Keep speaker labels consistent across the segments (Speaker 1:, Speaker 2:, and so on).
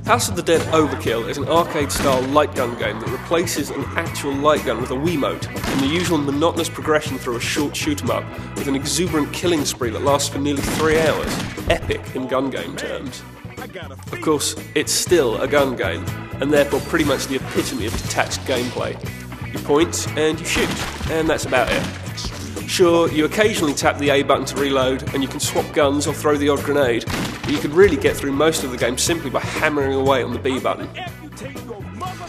Speaker 1: House of the Dead Overkill is an arcade-style light gun game that replaces an actual light gun with a Wiimote, and the usual monotonous progression through a short shoot-'em-up with an exuberant killing spree that lasts for nearly 3 hours. Epic in gun game terms. Of course, it's still a gun game, and therefore pretty much the epitome of detached gameplay. You point and you shoot, and that's about it. Sure, you occasionally tap the A button to reload, and you can swap guns or throw the odd grenade, but you could really get through most of the game simply by hammering away on the B button.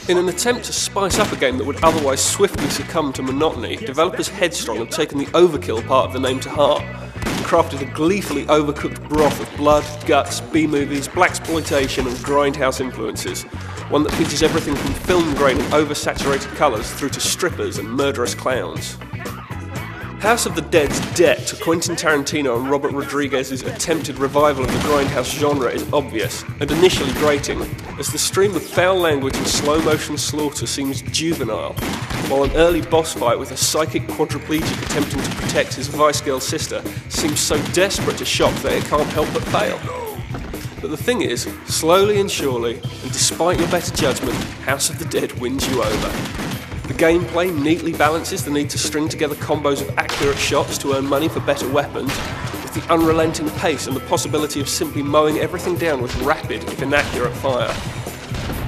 Speaker 1: In an attempt to spice up a game that would otherwise swiftly succumb to monotony, developers Headstrong have taken the Overkill part of the name to heart, and crafted a gleefully overcooked broth of blood, guts, B-movies, blaxploitation and grindhouse influences, one that features everything from film grain and oversaturated colours through to strippers and murderous clowns. House of the Dead's debt to Quentin Tarantino and Robert Rodriguez's attempted revival of the grindhouse genre is obvious, and initially grating, as the stream of foul language and slow-motion slaughter seems juvenile, while an early boss fight with a psychic quadriplegic attempting to protect his Vice Girl sister seems so desperate to shock that it can't help but fail. But the thing is, slowly and surely, and despite your better judgment, House of the Dead wins you over. The gameplay neatly balances the need to string together combos of accurate shots to earn money for better weapons, with the unrelenting pace and the possibility of simply mowing everything down with rapid, if inaccurate, fire.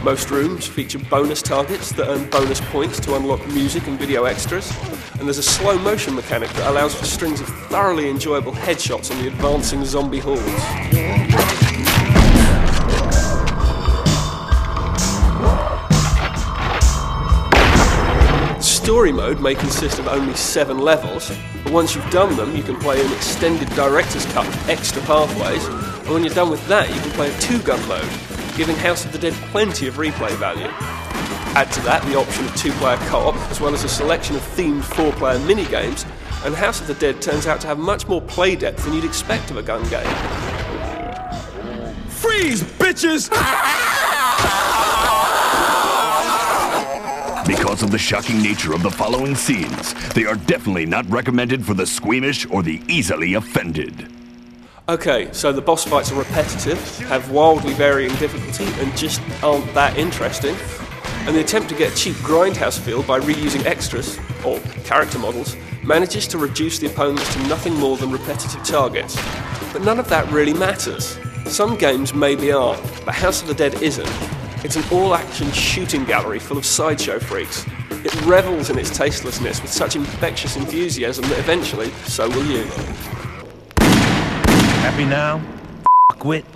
Speaker 1: Most rooms feature bonus targets that earn bonus points to unlock music and video extras, and there's a slow motion mechanic that allows for strings of thoroughly enjoyable headshots on the advancing zombie hordes. Story mode may consist of only 7 levels, but once you've done them, you can play an extended director's cut with extra pathways, and when you're done with that, you can play a 2-gun mode, giving House of the Dead plenty of replay value. Add to that the option of 2-player co-op, as well as a selection of themed 4-player minigames, and House of the Dead turns out to have much more play depth than you'd expect of a gun game.
Speaker 2: Freeze, bitches!
Speaker 3: Because of the shocking nature of the following scenes, they are definitely not recommended for the squeamish or the easily offended.
Speaker 1: Okay, so the boss fights are repetitive, have wildly varying difficulty, and just aren't that interesting. And the attempt to get a cheap grindhouse feel by reusing extras, or character models, manages to reduce the opponents to nothing more than repetitive targets. But none of that really matters. Some games maybe are, but House of the Dead isn't. It's an all-action shooting gallery full of sideshow freaks. It revels in its tastelessness with such infectious enthusiasm that eventually, so will you.
Speaker 4: Happy now? Quit.